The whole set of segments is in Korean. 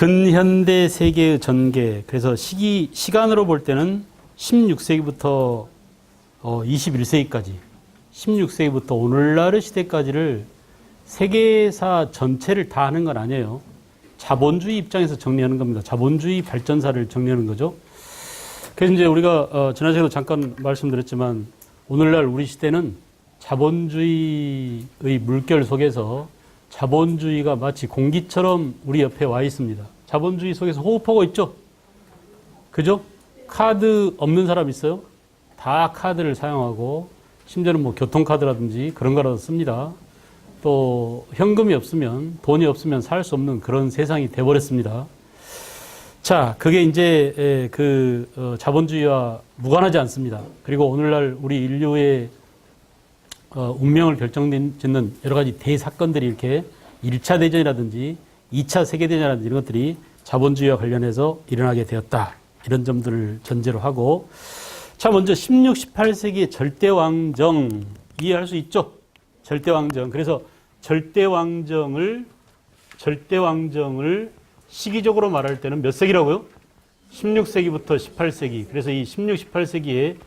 근현대 세계의 전개, 그래서 시간으로 볼 때는 16세기부터 21세기까지, 16세기부터 오늘날의 시대까지를 세계사 전체를 다 하는 건 아니에요. 자본주의 입장에서 정리하는 겁니다. 자본주의 발전사를 정리하는 거죠. 그래서 이제 우리가 지난 시간에도 잠깐 말씀드렸지만 오늘날 우리 시대는 자본주의의 물결 속에서 자본주의가 마치 공기처럼 우리 옆에 와 있습니다. 자본주의 속에서 호흡하고 있죠? 그죠? 카드 없는 사람 있어요? 다 카드를 사용하고 심지어는 뭐 교통카드라든지 그런 거라도 씁니다. 또 현금이 없으면, 돈이 없으면 살 수 없는 그런 세상이 돼버렸습니다. 자, 그게 이제 자본주의와 무관하지 않습니다. 그리고 오늘날 우리 인류의 운명을 결정짓는 여러 가지 대사건들이 이렇게 1차 대전이라든지 2차 세계대전이라든지 이런 것들이 자본주의와 관련해서 일어나게 되었다. 이런 점들을 전제로 하고, 자, 먼저 16, 18세기의 절대왕정 이해할 수 있죠? 절대왕정. 그래서 절대왕정을 시기적으로 말할 때는 몇 세기라고요? 16세기부터 18세기. 그래서 이 16, 18세기에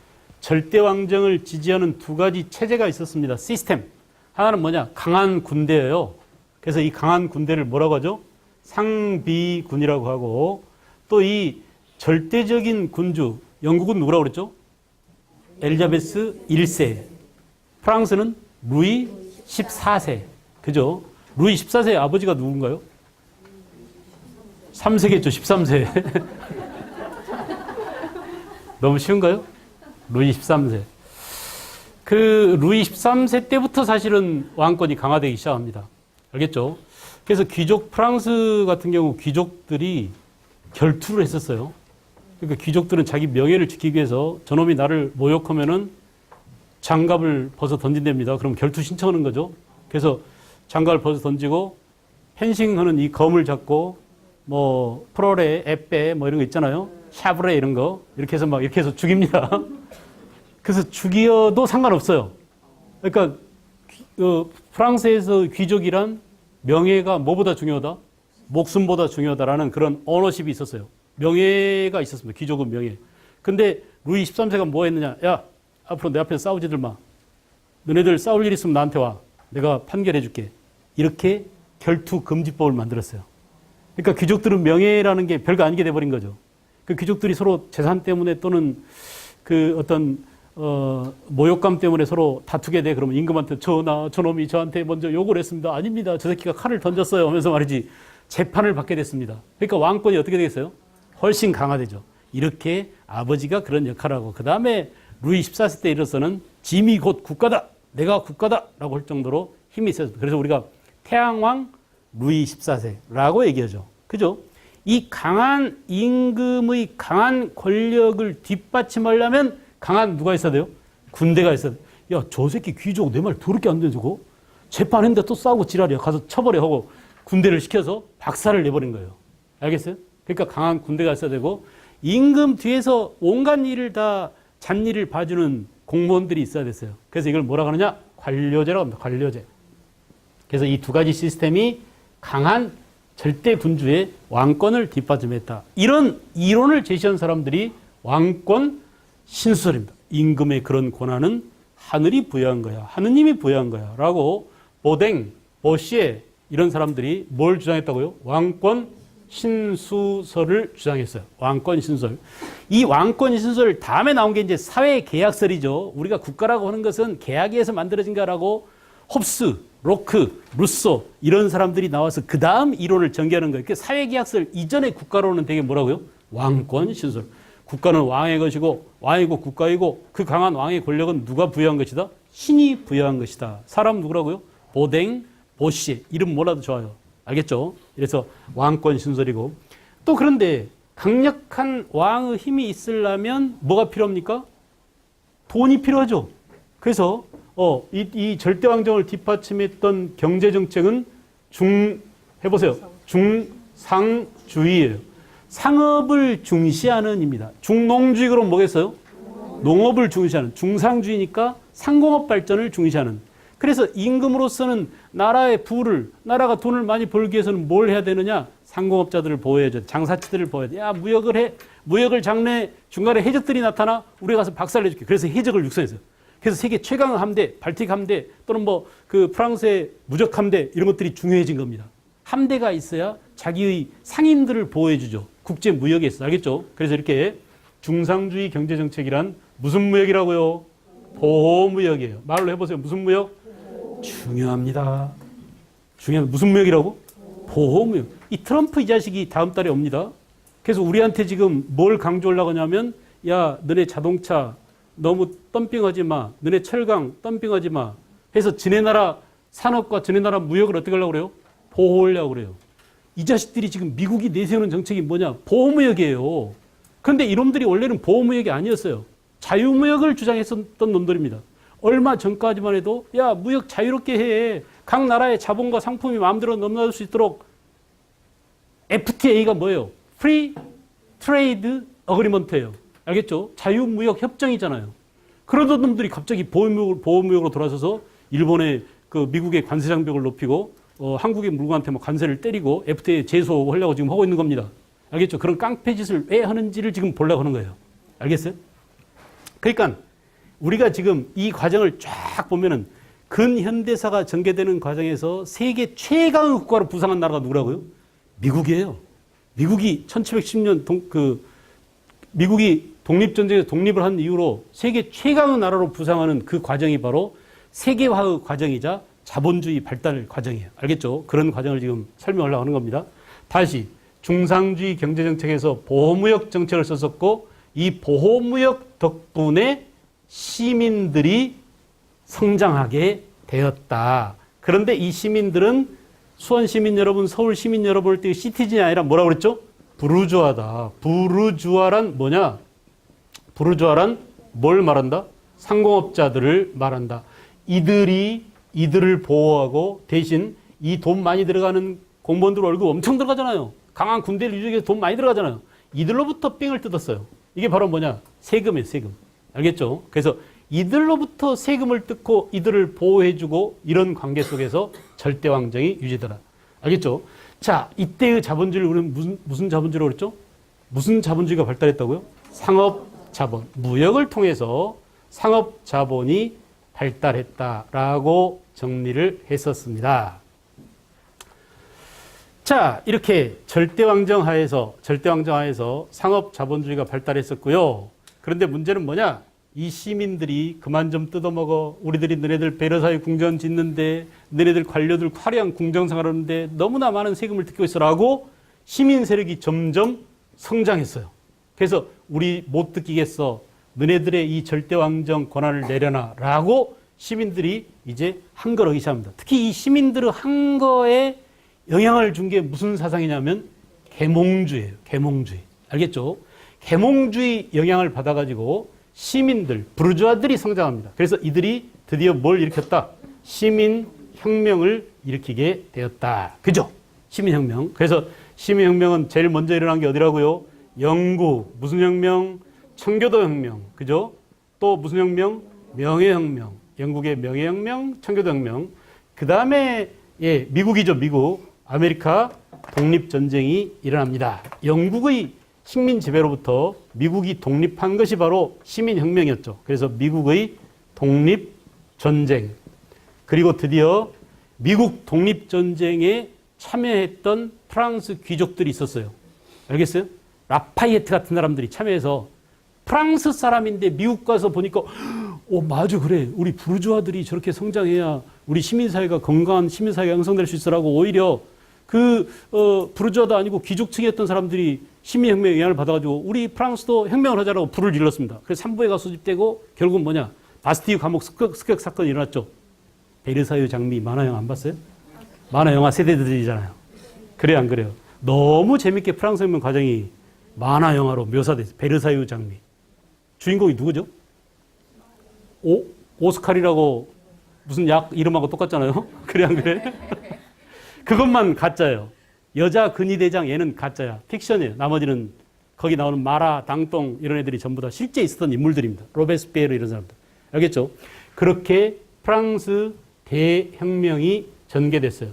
절대왕정을 지지하는 두 가지 체제가 있었습니다. 시스템. 하나는 뭐냐? 강한 군대예요. 그래서 이 강한 군대를 뭐라고 하죠? 상비군이라고 하고, 또 이 절대적인 군주, 영국은 누구라고 그랬죠? 엘리자베스 1세. 프랑스는 루이 14세. 그죠? 루이 14세의 아버지가 누군가요? 3세겠죠, 13세. 너무 쉬운가요? 루이 13세. 그 루이 13세 때부터 사실은 왕권이 강화되기 시작합니다. 알겠죠? 그래서 프랑스 같은 경우 귀족들이 결투를 했었어요. 그러니까 귀족들은 자기 명예를 지키기 위해서 저놈이 나를 모욕하면은 장갑을 벗어 던진답니다. 그럼 결투 신청하는 거죠. 그래서 장갑을 벗어 던지고 펜싱하는 이 검을 잡고 뭐 프로레, 에페 뭐 이런 거 있잖아요. 샤브레 이런 거 이렇게 해서 막 이렇게 해서 죽입니다. 그래서 죽여도 상관없어요. 그러니까 프랑스에서 귀족이란 명예가 뭐보다 중요하다? 목숨보다 중요하다라는 그런 오너십이 있었어요. 명예가 있었습니다. 귀족은 명예. 근데 루이 13세가 뭐 했느냐? 야, 앞으로 내 앞에서 싸우지들 마. 너네들 싸울 일 있으면 나한테 와. 내가 판결해 줄게. 이렇게 결투 금지법을 만들었어요. 그러니까 귀족들은 명예라는 게 별거 아니게 돼버린 거죠. 그 귀족들이 서로 재산 때문에 또는 그 어떤 모욕감 때문에 서로 다투게 돼. 그러면 임금한테 저놈이 저한테 먼저 욕을 했습니다. 아닙니다. 저 새끼가 칼을 던졌어요. 하면서 말이지. 재판을 받게 됐습니다. 그러니까 왕권이 어떻게 되겠어요? 훨씬 강화되죠. 이렇게 아버지가 그런 역할을 하고, 그 다음에 루이 14세 때 이르러서는 짐이 곧 국가다. 내가 국가다. 라고 할 정도로 힘이 있었습니다. 그래서 우리가 태양왕 루이 14세라고 얘기하죠. 그죠? 이 강한 임금의 강한 권력을 뒷받침하려면 강한 누가 있어야 돼요? 군대가 있어야 돼요. 야, 저 새끼 귀족 내 말 더럽게 안 되고 재판했는데 또 싸우고 지랄이야. 가서 처벌해 하고 군대를 시켜서 박살을 내버린 거예요. 알겠어요? 그러니까 강한 군대가 있어야 되고, 임금 뒤에서 온갖 일을 다 잡일을 봐주는 공무원들이 있어야 됐어요. 그래서 이걸 뭐라고 하느냐? 관료제라고 합니다. 관료제. 그래서 이 두 가지 시스템이 강한 절대 군주의 왕권을 뒷받침했다. 이런 이론을 제시한 사람들이 왕권 신수설입니다. 임금의 그런 권한은 하늘이 부여한 거야. 하느님이 부여한 거야. 라고 보댕, 보시에 이런 사람들이 뭘 주장했다고요? 왕권 신수설을 주장했어요. 왕권 신수설. 이 왕권 신수설 다음에 나온 게 이제 사회계약설이죠. 우리가 국가라고 하는 것은 계약에 의해서 만들어진 거라고 홉스, 로크, 루소 이런 사람들이 나와서 그 다음 이론을 전개하는 거예요. 그 사회계약설 이전의 국가로는 되게 뭐라고요? 왕권 신수설. 국가는 왕의 것이고 왕이고 국가이고 그 강한 왕의 권력은 누가 부여한 것이다? 신이 부여한 것이다. 사람 누구라고요? 보댕, 보시. 이름 몰라도 좋아요. 알겠죠? 그래서 왕권 신설이고, 또 그런데 강력한 왕의 힘이 있으려면 뭐가 필요합니까? 돈이 필요하죠. 그래서 이 절대왕정을 뒷받침했던 경제정책은 해보세요. 중상주의예요. 상업을 중시하는 입니다. 중농주의 그럼 뭐겠어요? 농업을 중시하는. 중상주의니까 상공업 발전을 중시하는. 그래서 임금으로서는 나라의 부를, 나라가 돈을 많이 벌기 위해서는 뭘 해야 되느냐? 상공업자들을 보호해줘야 돼. 장사치들을 보호해야 돼. 야, 무역을 해. 무역을 중간에 해적들이 나타나 우리가 가서 박살내줄게. 그래서 해적을 육성했어요. 그래서 세계 최강 함대, 발틱 함대 또는 뭐 그 프랑스의 무적 함대 이런 것들이 중요해진 겁니다. 함대가 있어야 자기의 상인들을 보호해주죠. 국제 무역에 있어. 알겠죠? 그래서 이렇게 중상주의 경제정책이란 무슨 무역이라고요? 보호무역이에요. 말로 해보세요. 무슨 무역? 중요합니다. 무슨 무역이라고? 보호무역. 이 트럼프 이 자식이 다음 달에 옵니다. 그래서 우리한테 지금 뭘 강조하려고 하냐면 야, 너네 자동차 너무 덤핑하지 마. 너네 철강 덤핑하지 마. 해서 지네 나라 산업과 지네 나라 무역을 어떻게 하려고 그래요? 보호하려고 그래요. 이 자식들이 지금 미국이 내세우는 정책이 뭐냐? 보호무역이에요. 그런데 이놈들이 원래는 보호무역이 아니었어요. 자유무역을 주장했었던 놈들입니다. 얼마 전까지만 해도 야, 무역 자유롭게 해. 각 나라의 자본과 상품이 마음대로 넘나들 수 있도록 FTA가 뭐예요? Free Trade Agreement예요. 알겠죠? 자유무역 협정이잖아요. 그러던 놈들이 갑자기 보호무역으로 돌아서서 일본의 그 미국의 관세 장벽을 높이고 한국의 물건한테 뭐 관세를 때리고 FTA에 제소하려고 지금 하고 있는 겁니다. 알겠죠? 그런 깡패 짓을 왜 하는지를 지금 보려고 하는 거예요. 알겠어요? 그러니까 우리가 지금 이 과정을 쫙 보면은 근현대사가 전개되는 과정에서 세계 최강의 국가로 부상한 나라가 누구라고요? 미국이에요. 미국이 1710년 미국이 독립전쟁에서 독립을 한 이후로 세계 최강의 나라로 부상하는 그 과정이 바로 세계화의 과정이자 자본주의 발달 과정이에요. 알겠죠? 그런 과정을 지금 설명하려고 하는 겁니다. 다시 중상주의 경제정책에서 보호무역 정책을 썼었고 이 보호무역 덕분에 시민들이 성장하게 되었다. 그런데 이 시민들은 수원 시민 여러분, 서울 시민 여러분을 때 시티즌이 아니라 뭐라고 그랬죠? 부르주아다. 부르주아란 뭐냐? 부르주아란 뭘 말한다? 상공업자들을 말한다. 이들을 보호하고 대신 이 돈 많이 들어가는 공무원들 월급 엄청 들어가잖아요. 강한 군대를 유지하기 위해서 돈 많이 들어가잖아요. 이들로부터 삥을 뜯었어요. 이게 바로 뭐냐? 세금이에요, 세금. 알겠죠? 그래서 이들로부터 세금을 뜯고 이들을 보호해주고 이런 관계 속에서 절대왕정이 유지되라. 알겠죠? 자, 이때의 자본주의를 우리는 무슨 자본주의라고 그랬죠? 무슨 자본주의가 발달했다고요? 상업자본. 무역을 통해서 상업자본이 발달했다라고 정리를 했었습니다. 자, 이렇게 절대왕정 하에서 상업자본주의가 발달했었고요. 그런데 문제는 뭐냐? 이 시민들이 그만 좀 뜯어먹어. 우리들이 너네들 베르사유 궁전 짓는데 너네들 관료들 화려한 궁정생활 하는데 너무나 많은 세금을 뜯고 있어라고 시민 세력이 점점 성장했어요. 그래서 우리 못 뜯기겠어. 너네들의 이 절대왕정 권한을 내려놔 라고 시민들이 이제 항거하기 시작합니다. 특히 이 시민들의 항거에 영향을 준 게 무슨 사상이냐면 계몽주의예요. 계몽주의. 알겠죠? 계몽주의 영향을 받아가지고 시민들, 부르주아들이 성장합니다. 그래서 이들이 드디어 뭘 일으켰다? 시민혁명을 일으키게 되었다. 그죠? 시민혁명. 그래서 시민혁명은 제일 먼저 일어난 게 어디라고요? 영국. 무슨 혁명? 청교도혁명. 그죠? 또 무슨 혁명? 명예혁명. 영국의 명예혁명, 청교도혁명. 그 다음에 미국이죠. 미국. 아메리카 독립전쟁이 일어납니다. 영국의 식민 지배로부터 미국이 독립한 것이 바로 시민혁명이었죠. 그래서 미국의 독립전쟁. 그리고 드디어 미국 독립전쟁에 참여했던 프랑스 귀족들이 있었어요. 알겠어요? 라파이에트 같은 사람들이 참여해서 프랑스 사람인데 미국 가서 보니까 맞아, 그래. 우리 부르주아들이 저렇게 성장해야 우리 시민사회가 건강한 시민사회가 형성될 수 있어라고 오히려 부르주아도 아니고 귀족층이었던 사람들이 시민혁명의 영향을 받아가지고 우리 프랑스도 혁명을 하자라고 불을 일렀습니다. 그래서 삼부회가 소집되고 결국은 뭐냐? 바스티유 감옥 습격 사건이 일어났죠. 베르사유 장미 만화 영화 안 봤어요? 만화 영화 세대들이잖아요. 그래요, 안 그래요? 너무 재밌게 프랑스 혁명 과정이 만화 영화로 묘사됐어요. 베르사유 장미. 주인공이 누구죠? 오스칼이라고 무슨 약 이름하고 똑같잖아요. 그래, 안 그래? 그것만 가짜예요. 여자 근위대장 얘는 가짜야. 픽션이에요. 나머지는 거기 나오는 마라, 당똥 이런 애들이 전부 다 실제 있었던 인물들입니다. 로베스피에르 이런 사람들. 알겠죠? 그렇게 프랑스 대혁명이 전개됐어요.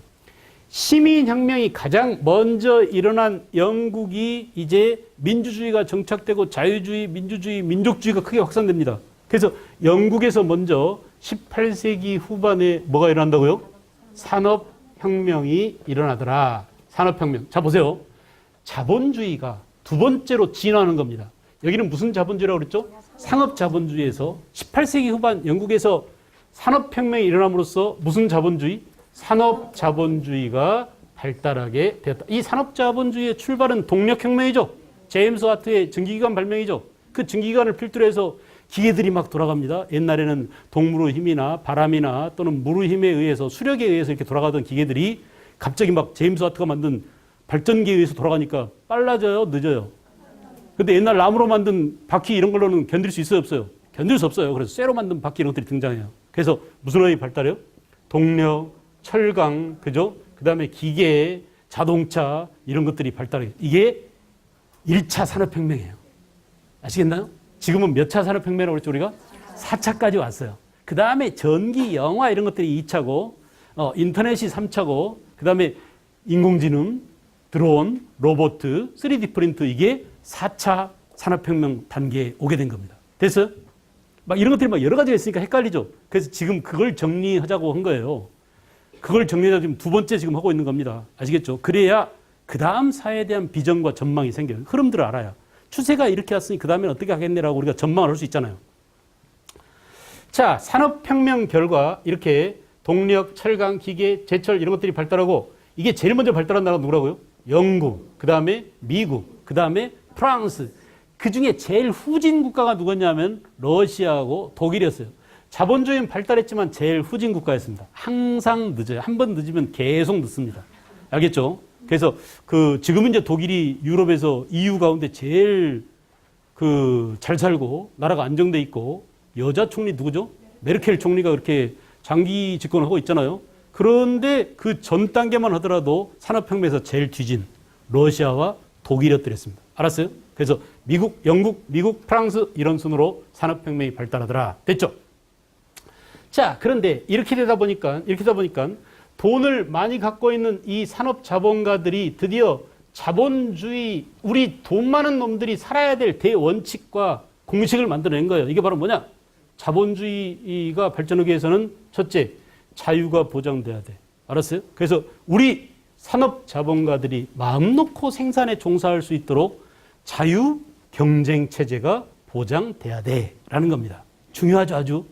시민혁명이 가장 먼저 일어난 영국이 이제 민주주의가 정착되고 자유주의, 민주주의, 민족주의가 크게 확산됩니다. 그래서 영국에서 먼저 18세기 후반에 뭐가 일어난다고요? 산업혁명이 일어나더라. 산업혁명. 자, 보세요. 자본주의가 두 번째로 진화하는 겁니다. 여기는 무슨 자본주의라고 그랬죠? 상업자본주의에서 18세기 후반 영국에서 산업혁명이 일어남으로써 무슨 자본주의? 산업자본주의가 발달하게 되었다. 이 산업자본주의의 출발은 동력혁명이죠. 제임스 와트의 증기기관 발명이죠. 그 증기기관을 필두로 해서 기계들이 막 돌아갑니다. 옛날에는 동물의 힘이나 바람이나 또는 물의 힘에 의해서 수력에 의해서 이렇게 돌아가던 기계들이 갑자기 막 제임스 와트가 만든 발전기에 의해서 돌아가니까 빨라져요? 늦어요? 근데 옛날 나무로 만든 바퀴 이런 걸로는 견딜 수 있어요? 없어요? 견딜 수 없어요. 그래서 쇠로 만든 바퀴 이런 것들이 등장해요. 그래서 무슨 원이 발달해요? 동력, 철강, 그죠? 그 다음에 기계, 자동차 이런 것들이 발달해요. 이게 1차 산업혁명이에요. 아시겠나요? 지금은 몇 차 산업혁명이라고 그랬죠, 우리가? 4차까지 왔어요. 그 다음에 전기, 영화 이런 것들이 2차고, 인터넷이 3차고, 그 다음에 인공지능, 드론, 로봇, 3D 프린트 이게 4차 산업혁명 단계에 오게 된 겁니다. 됐어요? 막 이런 것들이 막 여러 가지가 있으니까 헷갈리죠. 그래서 지금 그걸 정리하자고 한 거예요. 그걸 정리하자고 지금 두 번째 지금 하고 있는 겁니다. 아시겠죠? 그래야 그 다음 사회에 대한 비전과 전망이 생겨요. 흐름들을 알아야. 추세가 이렇게 왔으니 그 다음엔 어떻게 하겠네라고 우리가 전망을 할 수 있잖아요. 자, 산업혁명 결과 이렇게 동력, 철강, 기계, 제철 이런 것들이 발달하고 이게 제일 먼저 발달한 나라가 누구라고요? 영국, 그 다음에 미국, 그 다음에 프랑스. 그 중에 제일 후진 국가가 누구냐면 러시아하고 독일이었어요. 자본주의는 발달했지만 제일 후진 국가였습니다. 항상 늦어요. 한 번 늦으면 계속 늦습니다. 알겠죠? 그래서 지금은 이제 독일이 유럽에서 EU 가운데 제일 잘 살고 나라가 안정돼 있고 여자 총리 누구죠? 메르켈 총리가 그렇게 장기 집권을 하고 있잖아요. 그런데 그 전 단계만 하더라도 산업혁명에서 제일 뒤진 러시아와 독일이었더랬습니다. 알았어요? 그래서 미국, 영국, 미국, 프랑스 이런 순으로 산업혁명이 발달하더라. 됐죠? 자, 그런데 이렇게 되다 보니까 돈을 많이 갖고 있는 이 산업 자본가들이 드디어 자본주의, 우리 돈 많은 놈들이 살아야 될 대원칙과 공식을 만들어낸 거예요. 이게 바로 뭐냐? 자본주의가 발전하기 위해서는 첫째, 자유가 보장돼야 돼. 알았어요? 그래서 우리 산업 자본가들이 마음 놓고 생산에 종사할 수 있도록 자유 경쟁 체제가 보장돼야 돼라는 겁니다. 중요하죠, 아주.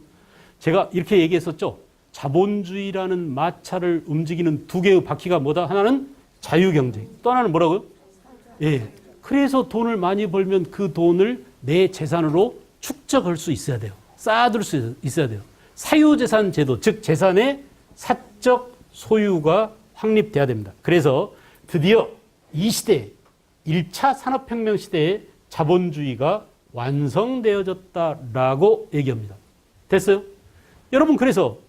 제가 이렇게 얘기했었죠. 자본주의라는 마차를 움직이는 두 개의 바퀴가 뭐다? 하나는 자유경쟁, 또 하나는 뭐라고요? 예. 그래서 돈을 많이 벌면 그 돈을 내 재산으로 축적할 수 있어야 돼요. 쌓아둘 수 있어야 돼요. 사유재산 제도, 즉 재산의 사적 소유가 확립돼야 됩니다. 그래서 드디어 이 시대, 1차 산업혁명 시대에 자본주의가 완성되어졌다라고 얘기합니다. 됐어요? 여러분, 그래서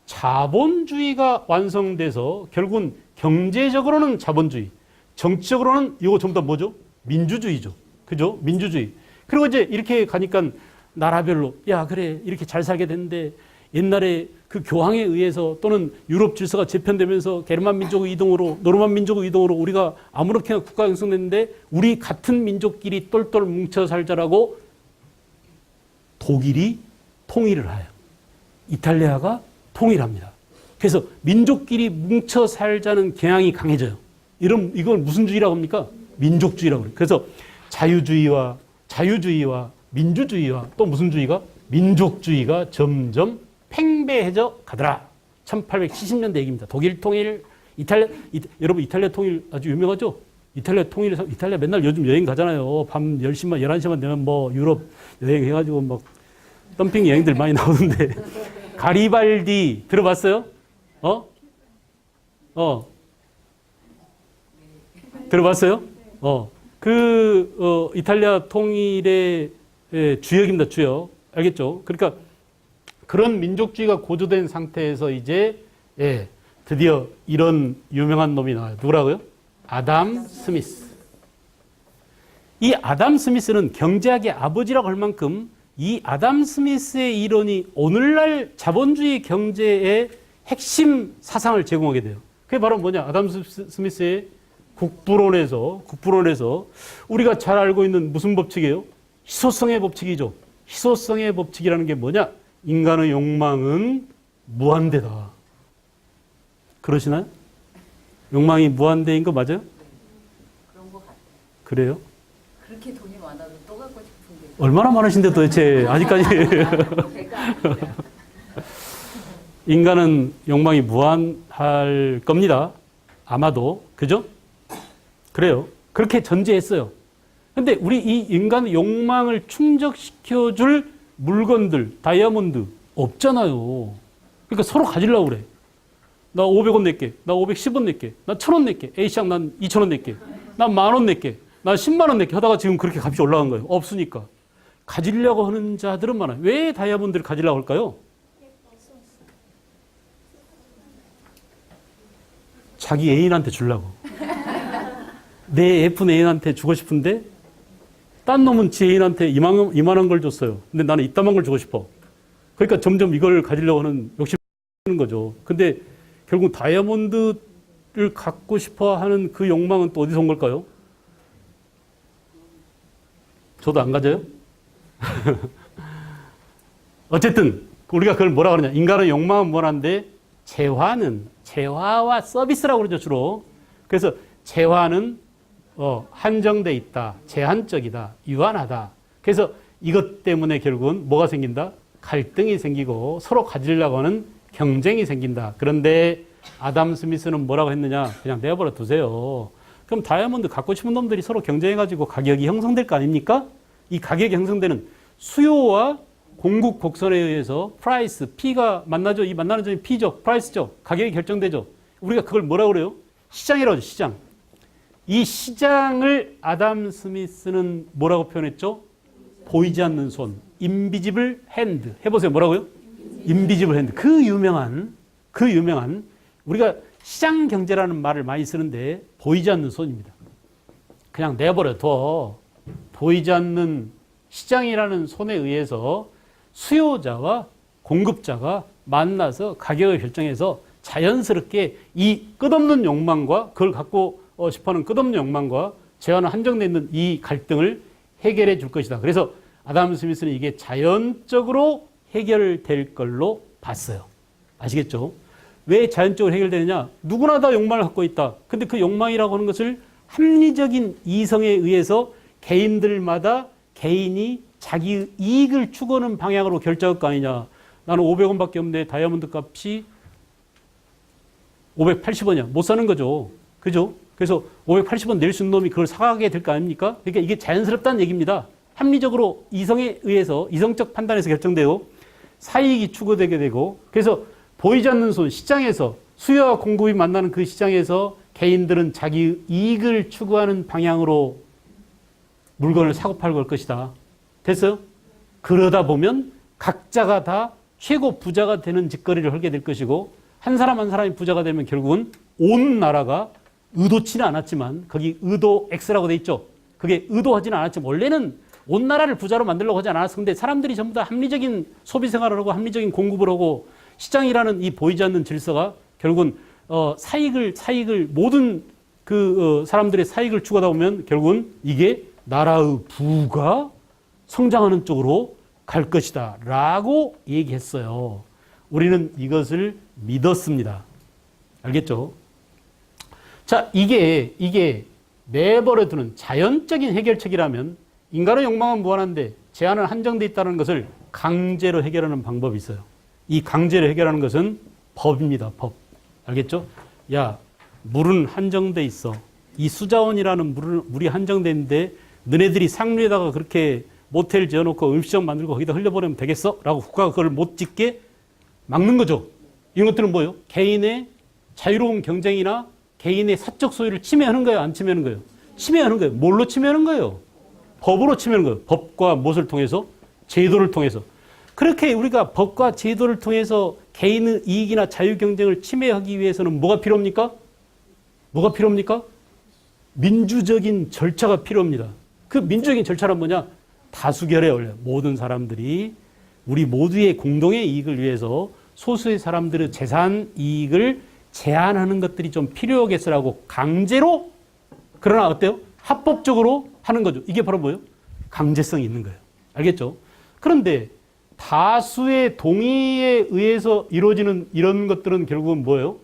자본주의가 완성돼서 결국은 경제적으로는 자본주의, 정치적으로는 이거 전부 다 뭐죠? 민주주의죠. 그죠? 민주주의. 그리고 이제 이렇게 가니까 나라별로 야, 그래, 이렇게 잘 살게 됐는데 옛날에 그 교황에 의해서 또는 유럽 질서가 재편되면서 게르만 민족의 이동으로, 노르만 민족의 이동으로 우리가 아무렇게나 국가가 형성됐는데 우리 같은 민족끼리 똘똘 뭉쳐 살자라고 독일이 통일을 해요. 이탈리아가 통일합니다. 그래서 민족끼리 뭉쳐 살자는 경향이 강해져요. 이걸 무슨 주의라고 합니까? 민족주의라고 해요. 그래서 자유주의와 민주주의와 또 무슨 주의가? 민족주의가 점점 팽배해져 가더라. 1870년대 얘기입니다. 독일 통일, 여러분 이탈리아 통일 아주 유명하죠? 이탈리아 맨날 요즘 여행 가잖아요. 밤 10시만, 11시만 되면 뭐 유럽 여행해가지고 막 덤핑 여행들 많이 나오는데. 가리발디 들어봤어요? 들어봤어요? 이탈리아 통일의 주역입니다, 주역. 알겠죠? 그러니까 그런 민족주의가 고조된 상태에서 이제, 드디어 이런 유명한 놈이 나와요. 누구라고요? 아담 스미스. 이 아담 스미스는 경제학의 아버지라고 할 만큼 이 아담 스미스의 이론이 오늘날 자본주의 경제의 핵심 사상을 제공하게 돼요. 그게 바로 뭐냐? 아담 스미스의 국부론에서 우리가 잘 알고 있는 무슨 법칙이에요? 희소성의 법칙이죠. 희소성의 법칙이라는 게 뭐냐? 인간의 욕망은 무한대다. 그러시나요? 욕망이 무한대인 거 맞아요? 그런 것 같아요. 그래요? 그렇게 돈이 많아도 또 갖고 싶은데. 얼마나 많으신데 도대체 아직까지 제가 인간은 욕망이 무한할 겁니다. 아마도. 그죠? 그래요. 그렇게 전제했어요. 근데 우리 이 인간의 욕망을 충족시켜줄 물건들, 다이아몬드 없잖아요. 그러니까 서로 가지려고 그래. 나 500원 낼게. 나 510원 낼게. 나 1000원 낼게. A시장 난 2000원 낼게. 난 10,000원 낼게. 난 10만 원 낼게 하다가 지금 그렇게 값이 올라간 거예요. 없으니까. 가지려고 하는 자들은 많아요. 왜 다이아몬드를 가지려고 할까요? 자기 애인한테 주려고. 내 예쁜 애인한테 주고 싶은데 딴 놈은 지 애인한테 이만한 걸 줬어요. 근데 나는 이따만 걸 주고 싶어. 그러니까 점점 이걸 가지려고 하는 욕심을 하는 거죠. 근데 결국 다이아몬드를 갖고 싶어 하는 그 욕망은 또 어디서 온 걸까요? 저도 안 가져요? 어쨌든 우리가 그걸 뭐라 그러냐. 인간의 욕망은 뭐란데 재화와 서비스라고 그러죠, 주로. 그래서 재화는 한정돼 있다, 제한적이다, 유한하다. 그래서 이것 때문에 결국은 뭐가 생긴다? 갈등이 생기고 서로 가지려고 하는 경쟁이 생긴다. 그런데 아담 스미스는 뭐라고 했느냐? 그냥 내버려 두세요. 그럼 다이아몬드 갖고 싶은 놈들이 서로 경쟁해가지고 가격이 형성될 거 아닙니까? 이 가격이 형성되는 수요와 공급 곡선에 의해서 프라이스, P가 만나죠. 이 만나는 점이 P죠. 프라이스죠. 가격이 결정되죠. 우리가 그걸 뭐라고 그래요? 시장이라고 하죠. 시장. 이 시장을 아담 스미스는 뭐라고 표현했죠? 보이지 않는 손. 인비지블 핸드. 해보세요. 뭐라고요? 인비지블 핸드. 그 유명한 우리가 시장 경제라는 말을 많이 쓰는데 보이지 않는 손입니다. 그냥 내버려 둬. 보이지 않는 시장이라는 손에 의해서 수요자와 공급자가 만나서 가격을 결정해서 자연스럽게 이 끝없는 욕망과 그걸 갖고 싶어하는 끝없는 욕망과 재화는 한정되어 있는 이 갈등을 해결해 줄 것이다. 그래서 아담 스미스는 이게 자연적으로 해결될 걸로 봤어요. 아시겠죠? 왜 자연적으로 해결되느냐? 누구나 다 욕망을 갖고 있다. 근데 그 욕망이라고 하는 것을 합리적인 이성에 의해서 개인들마다 개인이 자기 이익을 추구하는 방향으로 결정할 거 아니냐. 나는 500원밖에 없는데 다이아몬드 값이 580원이야. 못 사는 거죠. 그죠? 그래서 580원 낼 수 있는 놈이 그걸 사가게 될 거 아닙니까? 그러니까 이게 자연스럽다는 얘기입니다. 합리적으로 이성에 의해서 이성적 판단에서 결정되고 사이익이 추구되게 되고 그래서 보이지 않는 손 시장에서 수요와 공급이 만나는 그 시장에서 개인들은 자기 이익을 추구하는 방향으로 물건을 사고 팔고 할 것이다. 됐어요? 그러다 보면 각자가 다 최고 부자가 되는 짓거리를 하게 될 것이고 한 사람 한 사람이 부자가 되면 결국은 온 나라가 의도치는 않았지만 거기 의도 X라고 돼 있죠. 그게 의도하지는 않았지만 원래는 온 나라를 부자로 만들려고 하지 않았어. 근데 사람들이 전부 다 합리적인 소비 생활을 하고 합리적인 공급을 하고 시장이라는 이 보이지 않는 질서가 결국은 사익을 모든 사람들의 사익을 추구하다 보면 결국은 이게 나라의 부가 성장하는 쪽으로 갈 것이다 라고 얘기했어요. 우리는 이것을 믿었습니다. 알겠죠? 자, 이게 내버려두는 자연적인 해결책이라면 인간의 욕망은 무한한데 제한은 한정되어 있다는 것을 강제로 해결하는 방법이 있어요. 이 강제로 해결하는 것은 법입니다. 법. 알겠죠? 야, 물은 한정돼 있어. 이 수자원이라는 물이 한정돼 있는데 너네들이 상류에다가 그렇게 모텔 지어놓고 음식점 만들고 거기다 흘려보내면 되겠어? 라고 국가가 그걸 못 짓게 막는 거죠. 이런 것들은 뭐예요? 개인의 자유로운 경쟁이나 개인의 사적 소유를 침해하는 거예요? 안 침해하는 거예요? 침해하는 거예요. 뭘로 침해하는 거예요? 법으로 침해하는 거예요. 법과 무엇을 통해서? 제도를 통해서. 그렇게 우리가 법과 제도를 통해서 개인의 이익이나 자유 경쟁을 침해하기 위해서는 뭐가 필요합니까? 뭐가 필요합니까? 민주적인 절차가 필요합니다. 그 민주적인 절차는 뭐냐? 다수결에 원래 모든 사람들이 우리 모두의 공동의 이익을 위해서 소수의 사람들의 재산 이익을 제한하는 것들이 좀 필요하겠어라고 강제로, 그러나 어때요? 합법적으로 하는 거죠. 이게 바로 뭐예요? 강제성이 있는 거예요. 알겠죠? 그런데 다수의 동의에 의해서 이루어지는 이런 것들은 결국은 뭐예요?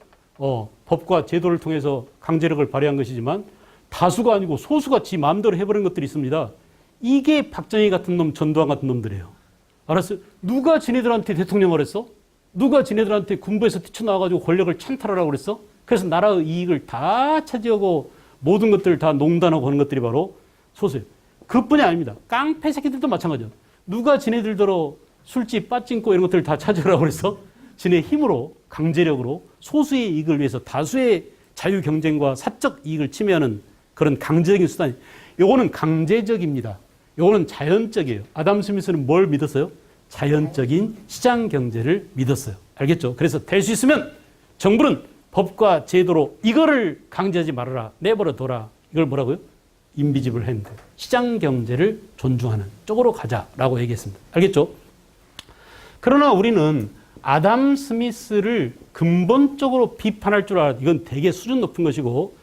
법과 제도를 통해서 강제력을 발휘한 것이지만 다수가 아니고 소수가 지 마음대로 해버린 것들이 있습니다. 이게 박정희 같은 놈, 전두환 같은 놈들이에요. 알았어요? 누가 지네들한테 대통령을 했어? 누가 지네들한테 군부에서 뛰쳐나와가지고 권력을 찬탈하라고 그랬어? 그래서 나라의 이익을 다 차지하고 모든 것들을 다 농단하고 하는 것들이 바로 소수예요. 그뿐이 아닙니다. 깡패 새끼들도 마찬가지예요. 누가 지네들더러 술집, 빠찡고 이런 것들을 다 차지하라고 그랬어? 지네 힘으로, 강제력으로 소수의 이익을 위해서 다수의 자유 경쟁과 사적 이익을 침해하는 그런 강제적인 수단이, 요거는 강제적입니다. 요거는 자연적이에요. 아담 스미스는 뭘 믿었어요? 자연적인 시장 경제를 믿었어요. 알겠죠? 그래서 될 수 있으면 정부는 법과 제도로 이거를 강제하지 말아라. 내버려 둬라. 이걸 뭐라고요? 인비지블 핸드. 시장 경제를 존중하는 쪽으로 가자라고 얘기했습니다. 알겠죠? 그러나 우리는 아담 스미스를 근본적으로 비판할 줄 알아. 이건 되게 수준 높은 것이고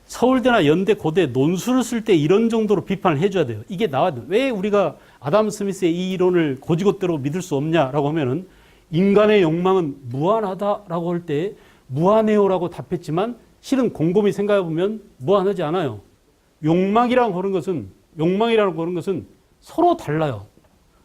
서울대나 연대, 고대 논술을 쓸 때 이런 정도로 비판을 해줘야 돼요. 이게 나와야 돼요. 왜 우리가 아담 스미스의 이 이론을 고지고대로 믿을 수 없냐라고 하면은 인간의 욕망은 무한하다라고 할 때 무한해요라고 답했지만 실은 곰곰이 생각해 보면 무한하지 않아요. 욕망이라고 하는 것은 서로 달라요.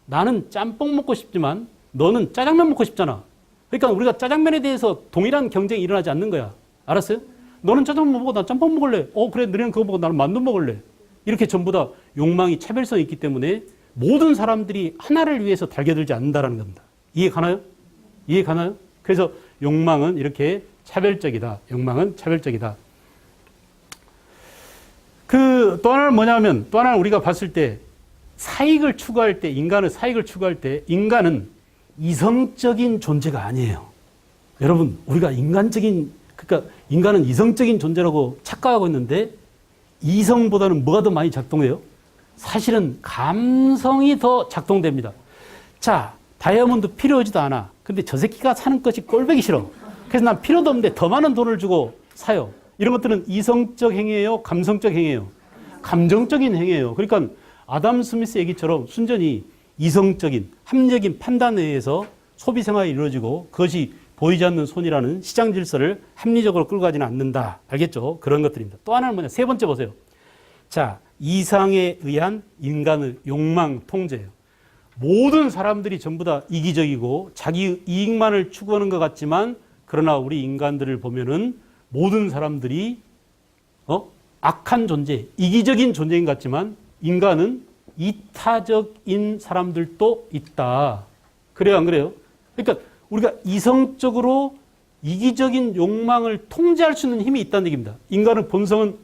나는 짬뽕 먹고 싶지만 너는 짜장면 먹고 싶잖아. 그러니까 우리가 짜장면에 대해서 동일한 경쟁이 일어나지 않는 거야. 알았어요? 너는 짜장면 먹고 난 짬뽕 먹을래. 그래, 너는 그거 먹고 나는 만두 먹을래. 이렇게 전부 다 욕망이 차별성이 있기 때문에 모든 사람들이 하나를 위해서 달겨들지 않는다는 겁니다. 이해 가나요? 이해 가나요? 그래서 욕망은 이렇게 차별적이다. 욕망은 차별적이다. 또 하나는 뭐냐면, 또 하나는 우리가 봤을 때 사익을 추구할 때, 인간의 사익을 추구할 때 인간은 이성적인 존재가 아니에요. 여러분, 우리가 그러니까 인간은 이성적인 존재라고 착각하고 있는데 이성보다는 뭐가 더 많이 작동해요? 사실은 감성이 더 작동됩니다. 자, 다이아몬드 필요하지도 않아. 근데 저 새끼가 사는 것이 꼴보기 싫어. 그래서 난 필요도 없는데 더 많은 돈을 주고 사요. 이런 것들은 이성적 행위예요? 감성적 행위예요? 감정적인 행위예요. 그러니까 아담 스미스 얘기처럼 순전히 이성적인, 합리적인 판단에 의해서 소비 생활이 이루어지고 그것이 보이지 않는 손이라는 시장 질서를 합리적으로 끌고 가지는 않는다. 알겠죠? 그런 것들입니다. 또 하나는 뭐냐? 세 번째 보세요. 자, 이상에 의한 인간의 욕망 통제예요. 모든 사람들이 전부 다 이기적이고 자기 이익만을 추구하는 것 같지만 그러나 우리 인간들을 보면은 모든 사람들이 악한 존재, 이기적인 존재인 것 같지만 인간은 이타적인 사람들도 있다. 그래요, 안 그래요? 그러니까 우리가 이성적으로 이기적인 욕망을 통제할 수 있는 힘이 있다는 얘기입니다. 인간의 본성은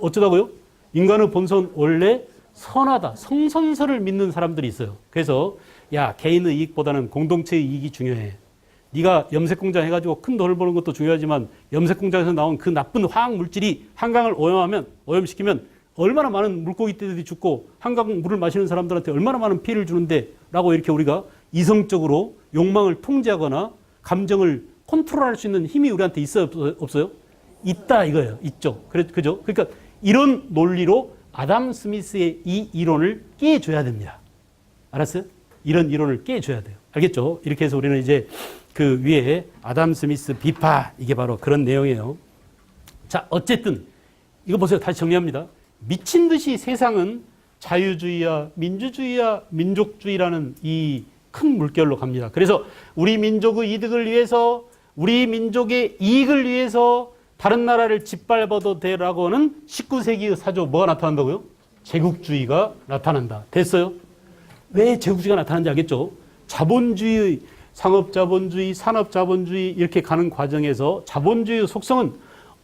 어쩌다고요? 인간의 본성은 원래 선하다, 성선설을 믿는 사람들이 있어요. 그래서 야, 개인의 이익보다는 공동체의 이익이 중요해. 네가 염색공장 해가지고 큰 돈을 버는 것도 중요하지만 염색공장에서 나온 그 나쁜 화학 물질이 한강을 오염시키면 얼마나 많은 물고기떼들이 죽고 한강 물을 마시는 사람들한테 얼마나 많은 피해를 주는데 라고 이렇게 우리가 이성적으로 욕망을 통제하거나 감정을 컨트롤할 수 있는 힘이 우리한테 있어요, 없어요? 있다 이거예요. 있죠. 그죠? 그러니까 이런 논리로 아담 스미스의 이 이론을 깨줘야 됩니다. 알았어요? 이런 이론을 깨줘야 돼요. 알겠죠? 이렇게 해서 우리는 이제 그 위에 아담 스미스 비파, 이게 바로 그런 내용이에요. 자, 어쨌든 이거 보세요. 다시 정리합니다. 미친 듯이 세상은 자유주의야, 민주주의야, 민족주의라는 이 큰 물결로 갑니다. 그래서 우리 민족의 이득을 위해서, 우리 민족의 이익을 위해서 다른 나라를 짓밟아도 되라고 하는 19세기의 사조 뭐가 나타난다고요? 제국주의가 나타난다. 됐어요? 왜 제국주의가 나타나는지 알겠죠? 자본주의, 상업자본주의, 산업자본주의 이렇게 가는 과정에서 자본주의의 속성은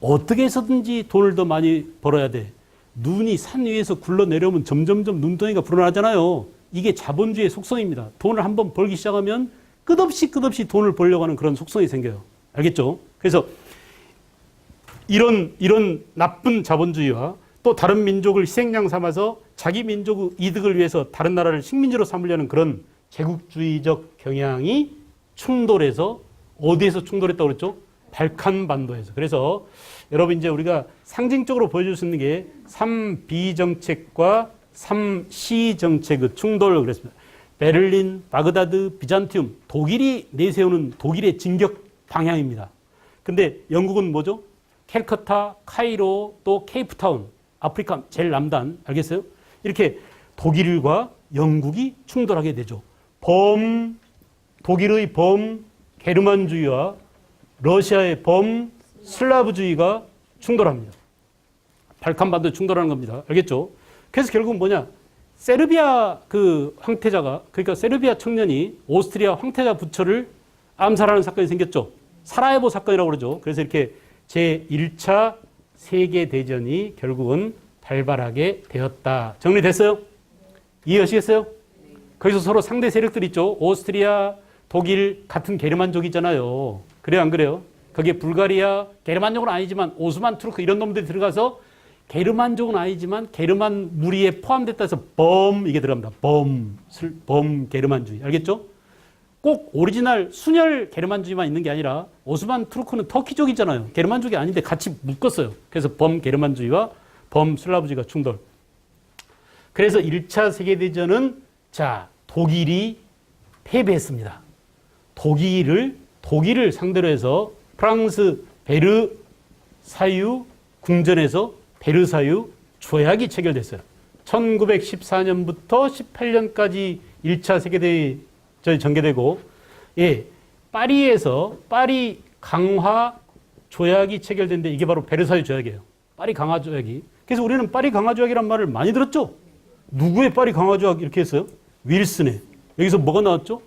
어떻게 해서든지 돈을 더 많이 벌어야 돼. 눈이 산 위에서 굴러내려오면 점점점 눈덩이가 불어나잖아요. 이게 자본주의의 속성입니다. 돈을 한번 벌기 시작하면 끝없이 돈을 벌려고 하는 그런 속성이 생겨요. 알겠죠? 그래서 이런 나쁜 자본주의와 또 다른 민족을 희생양 삼아서 자기 민족의 이득을 위해서 다른 나라를 식민지로 삼으려는 그런 제국주의적 경향이 충돌해서 어디에서 충돌했다고 그랬죠? 발칸반도에서. 그래서 여러분 이제 우리가 상징적으로 보여줄 수 있는 게 3B 정책과 3C 정책의 충돌을 그랬습니다. 베를린, 바그다드, 비잔티움, 독일이 내세우는 독일의 진격 방향입니다. 근데 영국은 뭐죠? 캘커타, 카이로, 또 케이프타운, 아프리카 제일 남단, 알겠어요? 이렇게 독일과 영국이 충돌하게 되죠. 독일의 게르만주의와 러시아의 슬라브주의가 충돌합니다. 발칸반도에 충돌하는 겁니다. 알겠죠? 그래서 결국은 뭐냐? 세르비아 그 황태자가, 그러니까 세르비아 청년이 오스트리아 황태자 부처를 암살하는 사건이 생겼죠. 사라예보 사건이라고 그러죠. 그래서 이렇게 제1차 세계대전이 결국은 발발하게 되었다. 정리됐어요? 이해하시겠어요? 거기서 서로 상대 세력들 있죠. 오스트리아, 독일 같은 게르만족이잖아요. 그래요, 안 그래요? 거기에 불가리아, 게르만족은 아니지만 오스만 투르크 이런 놈들이 들어가서 게르만족은 아니지만 게르만 무리에 포함됐다 해서 이게 들어갑니다. 게르만주의. 알겠죠? 꼭 오리지널 순혈 게르만주의만 있는 게 아니라 오스만 투르크는 터키족이잖아요. 게르만족이 아닌데 같이 묶었어요. 그래서 게르만주의와 슬라브주의가 충돌. 그래서 1차 세계대전은 독일이 패배했습니다. 독일을 상대로 해서 프랑스 베르사유 궁전에서 베르사유 조약이 체결됐어요. 1914년부터 18년까지 1차 세계대전이 전개되고, 파리에서 파리 강화 조약이 체결된데 이게 바로 베르사유 조약이에요. 파리 강화 조약이. 그래서 우리는 파리 강화 조약이란 말을 많이 들었죠. 누구의 파리 강화 조약 이렇게 했어요? 윌슨의. 여기서 뭐가 나왔죠?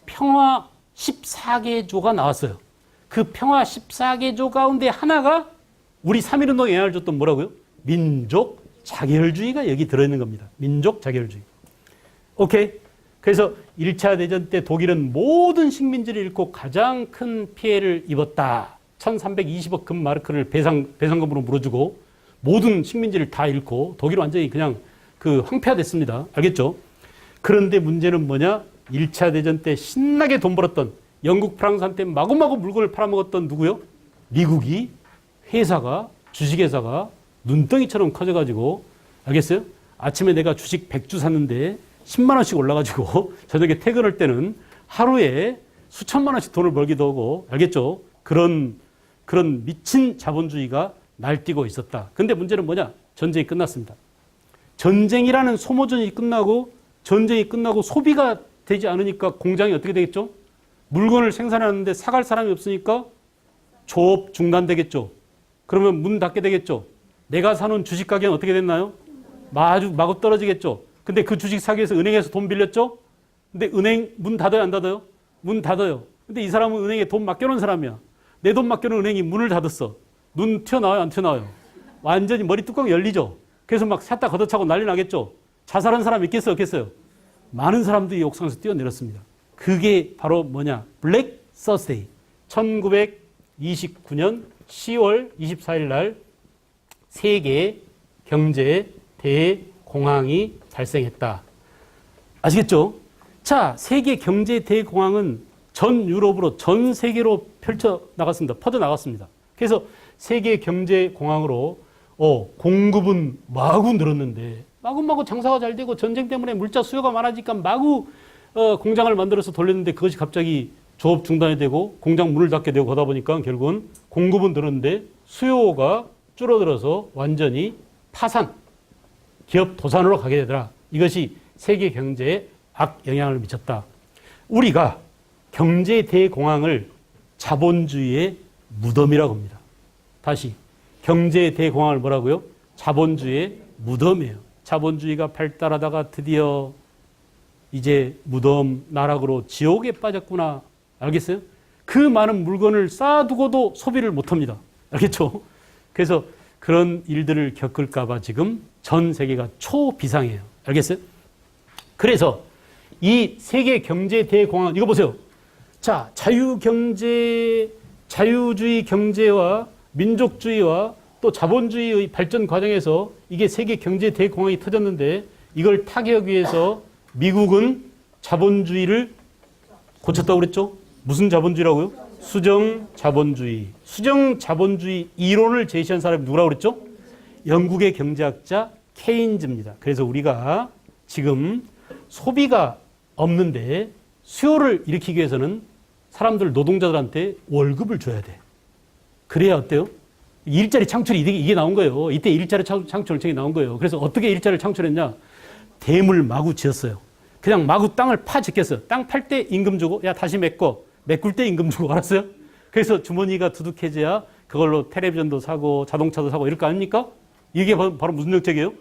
평화 14개조가 나왔어요. 그 평화 14개조 가운데 하나가 우리 3.1운동에 영향을 줬던 뭐라고요? 민족 자결주의가 여기 들어있는 겁니다. 민족 자결주의. 오케이? 그래서 1차 대전 때 독일은 모든 식민지를 잃고 가장 큰 피해를 입었다. 1320억 금마르크를 배상금으로 물어주고 모든 식민지를 다 잃고 독일은 완전히 그냥 황폐화됐습니다. 알겠죠? 그런데 문제는 뭐냐? 1차 대전 때 신나게 돈 벌었던 영국, 프랑스한테 마구마구 물건을 팔아먹었던 누구요? 미국이 주식회사가 눈덩이처럼 커져가지고, 알겠어요? 아침에 내가 주식 100주 샀는데 10만 원씩 올라가지고 저녁에 퇴근할 때는 하루에 수천만 원씩 돈을 벌기도 하고, 알겠죠? 그런 미친 자본주의가 날뛰고 있었다. 근데 문제는 뭐냐? 전쟁이 끝났습니다. 전쟁이라는 소모전이 끝나고 소비가 되지 않으니까 공장이 어떻게 되겠죠? 물건을 생산하는데 사갈 사람이 없으니까 조업 중단되겠죠. 그러면 문 닫게 되겠죠. 내가 사놓은 주식 가격은 어떻게 됐나요? 마구 떨어지겠죠. 근데 그 주식 사기 위해서 은행에서 돈 빌렸죠? 근데 은행 문 닫아요, 안 닫아요? 문 닫아요. 근데 이 사람은 은행에 돈 맡겨놓은 사람이야. 내 돈 맡겨놓은 은행이 문을 닫았어. 눈 튀어나와요, 안 튀어나와요? 완전히 머리 뚜껑 열리죠. 그래서 막 샀다 걷어차고 난리 나겠죠. 자살한 사람 있겠어요, 없겠어요? 많은 사람들이 옥상에서 뛰어내렸습니다. 그게 바로 뭐냐? 블랙 서스데이. 1929년 10월 24일 날 세계 경제 대공황이 발생했다. 아시겠죠? 자, 세계 경제 대공황은 전 유럽으로 전 세계로 퍼져 나갔습니다. 그래서 세계 경제 공황으로 공급은 마구 늘었는데 마구마구 장사가 잘 되고 전쟁 때문에 물자 수요가 많아지니까 마구 공장을 만들어서 돌렸는데 그것이 갑자기 조업 중단이 되고 공장 문을 닫게 되고 그러다 보니까 결국은 공급은 늘었는데 수요가 줄어들어서 완전히 파산, 기업 도산으로 가게 되더라. 이것이 세계 경제에 악영향을 미쳤다. 우리가 경제 대공황을 자본주의의 무덤이라고 합니다. 다시 경제 대공황을 뭐라고요? 자본주의의 무덤이에요. 자본주의가 발달하다가 드디어 이제 무덤 나락으로 지옥에 빠졌구나. 알겠어요? 그 많은 물건을 쌓아두고도 소비를 못합니다. 알겠죠? 그래서 그런 일들을 겪을까봐 지금 전 세계가 초비상이에요. 알겠어요? 그래서 이 세계 경제 대공황, 이거 보세요. 자, 자유주의 경제와 민족주의와 또 자본주의의 발전 과정에서 이게 세계 경제 대공황이 터졌는데 이걸 타개하기 위해서 미국은 자본주의를 고쳤다고 그랬죠? 무슨 자본주의라고요? 수정 자본주의. 수정 자본주의 이론을 제시한 사람이 누구라고 그랬죠? 영국의 경제학자 케인즈입니다. 그래서 우리가 지금 소비가 없는데 수요를 일으키기 위해서는 사람들, 노동자들한테 월급을 줘야 돼. 그래야 어때요? 일자리 창출이 이게 나온 거예요. 이때 일자리 창출 정책이 나온 거예요. 그래서 어떻게 일자리를 창출했냐? 댐을 마구 지었어요. 그냥 마구 땅을 파짓겠어요. 땅 팔 때 임금 주고, 야, 다시 메꿀 때 임금 주고, 알았어요? 그래서 주머니가 두둑해져야 그걸로 텔레비전도 사고, 자동차도 사고, 이럴 거 아닙니까? 이게 바로 무슨 정책이에요?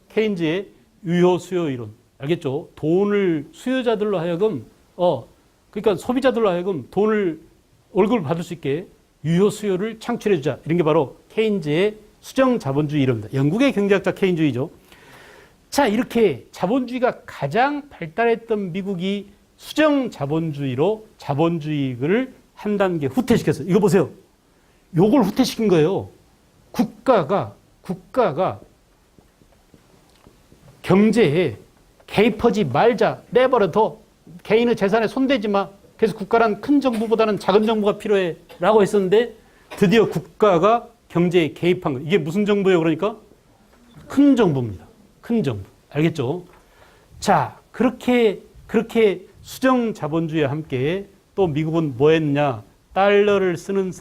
케인즈의 유효 수요 이론. 알겠죠? 돈을 수요자들로 하여금, 그러니까 소비자들로 하여금 돈을, 월급을 받을 수 있게 유효 수요를 창출해주자. 이런 게 바로 케인즈의 수정 자본주의 이론입니다. 영국의 경제학자 케인주의죠. 자, 이렇게 자본주의가 가장 발달했던 미국이 수정 자본주의로 자본주의를 한 단계 후퇴시켰어요. 이거 보세요. 요걸 후퇴시킨 거예요. 국가가 경제에 개입하지 말자. 내버려둬. 개인의 재산에 손대지 마. 그래서 국가란 큰 정부보다는 작은 정부가 필요해. 라고 했었는데 드디어 국가가 경제에 개입한 거예요. 이게 무슨 정부예요? 그러니까 큰 정부입니다. 큰 정부. 알겠죠? 자, 그렇게 수정 자본주의와 함께 또 미국은 뭐 했냐? 달러를 쓰는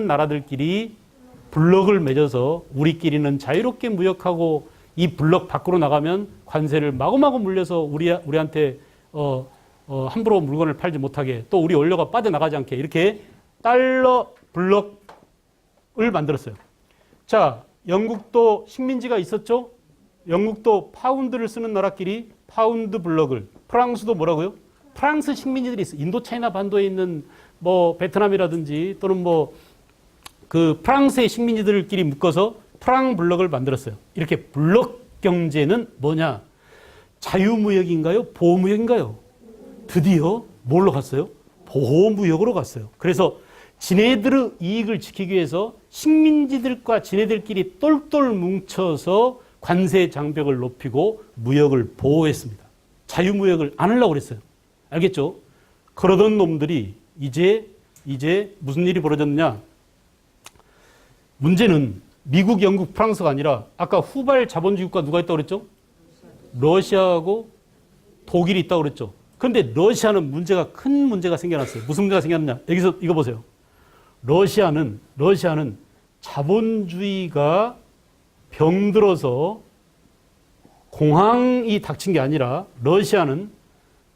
나라들끼리 블록을 맺어서 우리끼리는 자유롭게 무역하고 이 블록 밖으로 나가면 관세를 마구마구 물려서 우리한테 함부로 물건을 팔지 못하게 또 우리 원료가 빠져나가지 않게 이렇게 달러 블록을 만들었어요. 자, 영국도 식민지가 있었죠? 영국도 파운드를 쓰는 나라끼리 파운드 블록을, 프랑스도 뭐라고요? 프랑스 식민지들이 있어요. 인도차이나 반도에 있는 뭐 베트남이라든지 또는 뭐 그 프랑스의 식민지들끼리 묶어서 프랑 블록을 만들었어요. 이렇게 블록 경제는 뭐냐? 자유무역인가요? 보호무역인가요? 드디어 뭘로 갔어요? 보호무역으로 갔어요. 그래서 지네들의 이익을 지키기 위해서 식민지들과 지네들끼리 똘똘 뭉쳐서 관세 장벽을 높이고 무역을 보호했습니다. 자유무역을 안 하려고 그랬어요. 알겠죠? 그러던 놈들이 이제 무슨 일이 벌어졌느냐? 문제는 미국, 영국, 프랑스가 아니라 아까 후발 자본주의 국가 누가 있다고 그랬죠? 러시아하고 독일이 있다고 그랬죠. 그런데 러시아는 큰 문제가 생겨났어요. 무슨 문제가 생겼느냐? 여기서 이거 보세요. 러시아는 자본주의가 병들어서 공황이 닥친 게 아니라 러시아는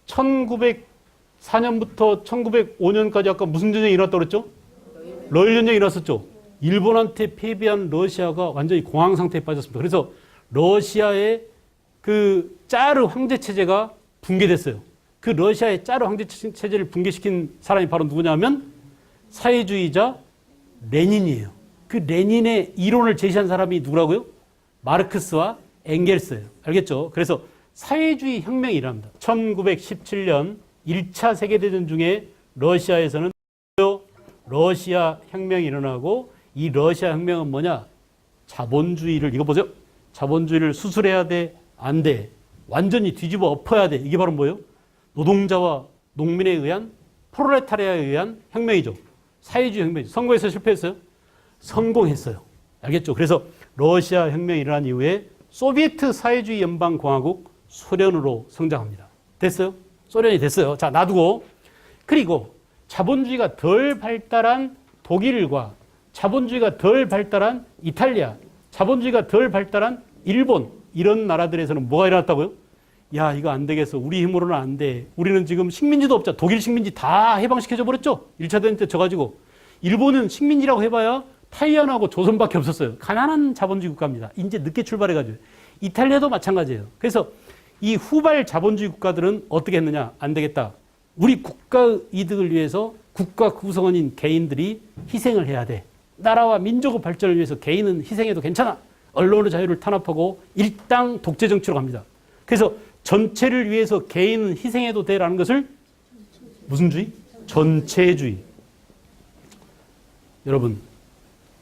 1904년부터 1905년까지 아까 무슨 전쟁이 일어났다고 그랬죠? 러일 전쟁이 일어났었죠. 일본한테 패배한 러시아가 완전히 공황 상태에 빠졌습니다. 그래서 러시아의 그 짜르 황제 체제가 붕괴됐어요. 그 러시아의 짜르 황제 체제를 붕괴시킨 사람이 바로 누구냐면 사회주의자 레닌이에요. 그 레닌의 이론을 제시한 사람이 누구라고요? 마르크스와 엥겔스예요. 알겠죠? 그래서 사회주의 혁명이 일어납니다. 1917년 1차 세계대전 중에 러시아에서는 러시아 혁명이 일어나고 이 러시아 혁명은 뭐냐? 자본주의를, 이거 보세요. 자본주의를 수술해야 돼? 안 돼? 완전히 뒤집어 엎어야 돼? 이게 바로 뭐예요? 노동자와 농민에 의한, 프롤레타리아에 의한 혁명이죠. 사회주의 혁명이죠. 선거에서 실패했어요? 성공했어요. 알겠죠? 그래서 러시아 혁명이 일어난 이후에 소비에트 사회주의 연방공화국 소련으로 성장합니다. 됐어요? 소련이 됐어요. 자, 놔두고. 그리고 자본주의가 덜 발달한 독일과 자본주의가 덜 발달한 이탈리아, 자본주의가 덜 발달한 일본, 이런 나라들에서는 뭐가 일어났다고요? 야, 이거 안 되겠어. 우리 힘으로는 안 돼. 우리는 지금 식민지도 없자. 독일 식민지 다 해방시켜줘 버렸죠? 1차 대전 때 져가지고. 일본은 식민지라고 해봐야 타이완하고 조선밖에 없었어요. 가난한 자본주의 국가입니다. 이제 늦게 출발해가지고. 이탈리아도 마찬가지예요. 그래서 이 후발 자본주의 국가들은 어떻게 했느냐? 안 되겠다. 우리 국가의 이득을 위해서 국가 구성원인 개인들이 희생을 해야 돼. 나라와 민족의 발전을 위해서 개인은 희생해도 괜찮아. 언론의 자유를 탄압하고 일당 독재 정치로 갑니다. 그래서 전체를 위해서 개인은 희생해도 돼라는 것을 무슨 주의? 전체주의. 여러분,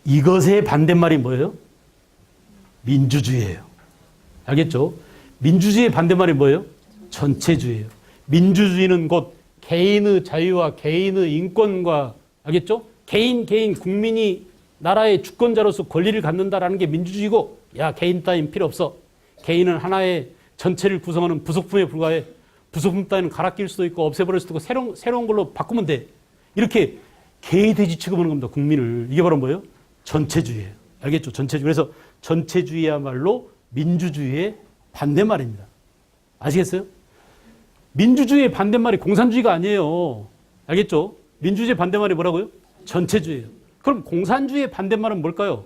이것의 반대말이 뭐예요? 민주주의예요. 알겠죠? 민주주의의 반대말이 뭐예요? 전체주의예요. 민주주의는 곧 개인의 자유와 개인의 인권과, 알겠죠? 개인 국민이 나라의 주권자로서 권리를 갖는다라는 게 민주주의고, 야, 개인 따윈 필요 없어. 개인은 하나의 전체를 구성하는 부속품에 불과해. 부속품 따위는 갈아 낄 수도 있고 없애버릴 수도 있고 새로운 걸로 바꾸면 돼. 이렇게 개돼지 취급하는 겁니다. 국민을. 이게 바로 뭐예요? 전체주의예요. 알겠죠? 전체주의. 그래서 전체주의야말로 민주주의의 반대말입니다. 아시겠어요? 민주주의의 반대말이 공산주의가 아니에요. 알겠죠? 민주주의의 반대말이 뭐라고요? 전체주의예요. 그럼 공산주의의 반대말은 뭘까요?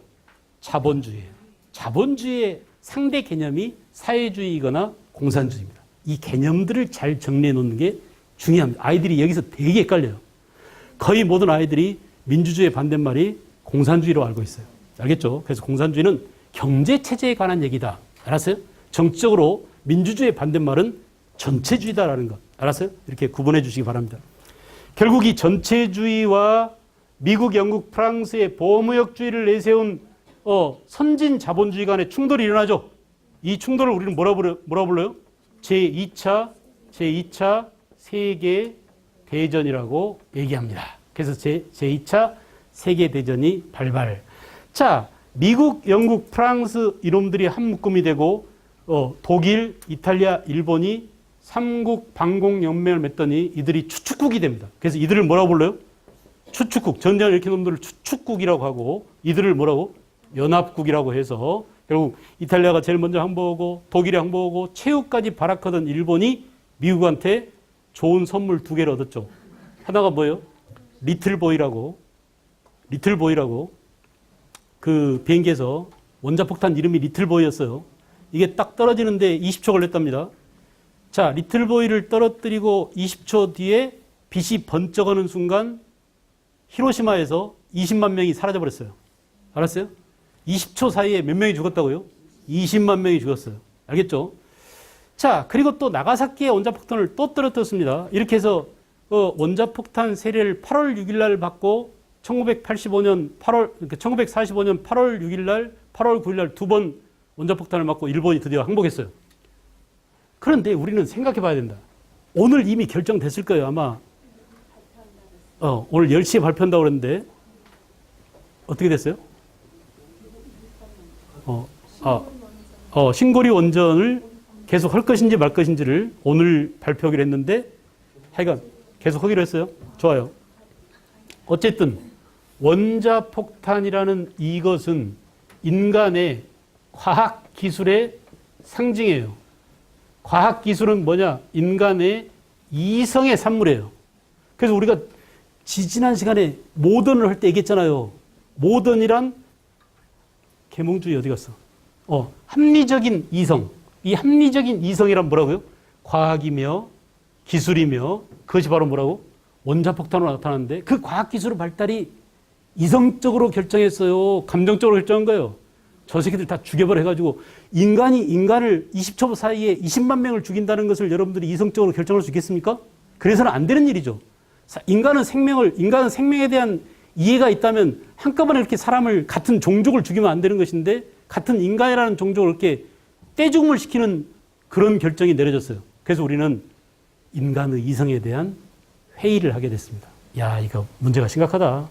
자본주의예요. 자본주의의 상대 개념이 사회주의이거나 공산주의입니다. 이 개념들을 잘 정리해 놓는 게 중요합니다. 아이들이 여기서 되게 헷갈려요. 거의 모든 아이들이 민주주의의 반대말이 공산주의로 알고 있어요. 알겠죠? 그래서 공산주의는 경제체제에 관한 얘기다. 알았어요? 정치적으로 민주주의의 반대말은 전체주의다라는 것. 알았어요? 이렇게 구분해 주시기 바랍니다. 결국 이 전체주의와 미국, 영국, 프랑스의 보호무역주의를 내세운 선진 자본주의 간의 충돌이 일어나죠. 이 충돌을 우리는 뭐라 불러요? 제2차 세계 대전이라고 얘기합니다. 그래서 제2차 세계 대전이 발발. 자, 미국, 영국, 프랑스 이놈들이 한 묶음이 되고 독일, 이탈리아, 일본이 삼국 방공 연맹을 맺더니 이들이 추축국이 됩니다. 그래서 이들을 뭐라고 불러요? 추축국. 전쟁을 일으킨 놈들을 추축국이라고 하고 이들을 뭐라고? 연합국이라고 해서 결국 이탈리아가 제일 먼저 항복하고 독일이 항복하고 최후까지 발악하던 일본이 미국한테 좋은 선물 두 개를 얻었죠. 하나가 뭐예요? 리틀보이라고 그 비행기에서 원자폭탄 이름이 리틀보이였어요. 이게 딱 떨어지는데 20초 걸렸답니다. 자, 리틀보이를 떨어뜨리고 20초 뒤에 빛이 번쩍하는 순간 히로시마에서 20만 명이 사라져버렸어요. 알았어요? 20초 사이에 몇 명이 죽었다고요? 20만 명이 죽었어요. 알겠죠? 자, 그리고 또 나가사키의 원자폭탄을 또 떨어뜨렸습니다. 이렇게 해서 원자폭탄 세례를 8월 6일 날 받고 1945년 8월 6일 날, 8월 9일 날 두 번 원자폭탄을 맞고 일본이 드디어 항복했어요. 그런데 우리는 생각해 봐야 된다. 오늘 이미 결정됐을 거예요, 아마. 오늘 10시에 발표한다고 그랬는데, 어떻게 됐어요? 신고리 원전을 계속 할 것인지 말 것인지를 오늘 발표하기로 했는데, 하여간 계속 하기로 했어요. 좋아요. 어쨌든, 원자폭탄이라는 이것은 인간의 과학기술의 상징이에요. 과학기술은 뭐냐? 인간의 이성의 산물이에요. 그래서 우리가 지난 시간에 모던을 할 때 얘기했잖아요. 모던이란 계몽주의 어디 갔어? 합리적인 이성. 이 합리적인 이성이란 뭐라고요? 과학이며 기술이며 그것이 바로 뭐라고? 원자폭탄으로 나타나는데 그 과학기술의 발달이 이성적으로 결정했어요? 감정적으로 결정한 거예요? 저 새끼들 다 죽여버려 해가지고 인간이 인간을 20초 사이에 20만 명을 죽인다는 것을 여러분들이 이성적으로 결정할 수 있겠습니까? 그래서는 안 되는 일이죠. 인간은 생명에 대한 이해가 있다면 한꺼번에 이렇게 사람을 같은 종족을 죽이면 안 되는 것인데 같은 인간이라는 종족을 이렇게 떼죽음을 시키는 그런 결정이 내려졌어요. 그래서 우리는 인간의 이성에 대한 회의를 하게 됐습니다. 야, 이거 문제가 심각하다.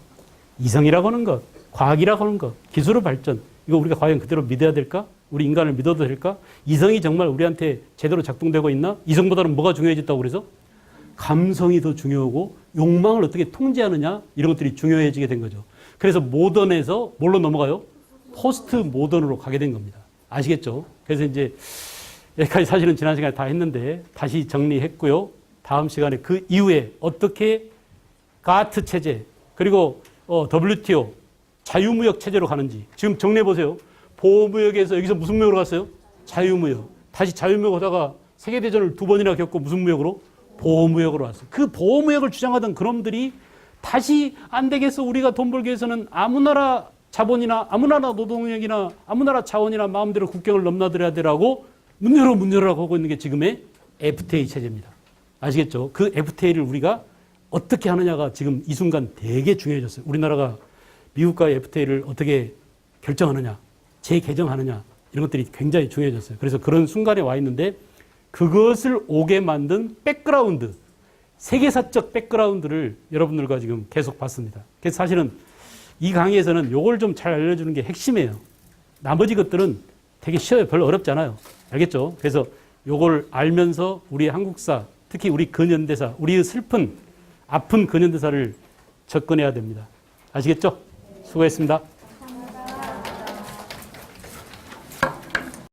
이성이라고 하는 것, 과학이라고 하는 것, 기술의 발전, 이거 우리가 과연 그대로 믿어야 될까? 우리 인간을 믿어도 될까? 이성이 정말 우리한테 제대로 작동되고 있나? 이성보다는 뭐가 중요해졌다고 그래서? 감성이 더 중요하고 욕망을 어떻게 통제하느냐? 이런 것들이 중요해지게 된 거죠. 그래서 모던에서 뭘로 넘어가요? 포스트 모던으로 가게 된 겁니다. 아시겠죠? 그래서 이제 여기까지 사실은 지난 시간에 다 했는데 다시 정리했고요. 다음 시간에 그 이후에 어떻게 가트 체제 그리고 WTO 자유무역 체제로 가는지 지금 정리해 보세요. 보호무역에서 여기서 무슨 무역으로 갔어요? 자유무역. 다시 자유무역 하다가 세계대전을 두 번이나 겪고 무슨 무역으로? 보호무역으로 왔어요. 그 보호무역을 주장하던 그놈들이 다시 안 되겠어. 우리가 돈 벌기 위해서는 아무 나라 자본이나 아무 나라 노동력이나 아무 나라 자원이나 마음대로 국경을 넘나들어야 되라고 문 열어라고 하고 있는 게 지금의 FTA 체제입니다. 아시겠죠? 그 FTA를 우리가 어떻게 하느냐가 지금 이 순간 되게 중요해졌어요. 우리나라가 미국과의 FTA를 어떻게 결정하느냐, 재개정하느냐 이런 것들이 굉장히 중요해졌어요. 그래서 그런 순간에 와 있는데 그것을 오게 만든 백그라운드, 세계사적 백그라운드를 여러분들과 지금 계속 봤습니다. 그래서 사실은 이 강의에서는 요걸 좀 잘 알려주는 게 핵심이에요. 나머지 것들은 되게 쉬워요. 별로 어렵지 않아요. 알겠죠? 그래서 요걸 알면서 우리 한국사, 특히 우리 근현대사, 우리의 슬픈, 아픈 근현대사를 접근해야 됩니다. 아시겠죠? 수고했습니다.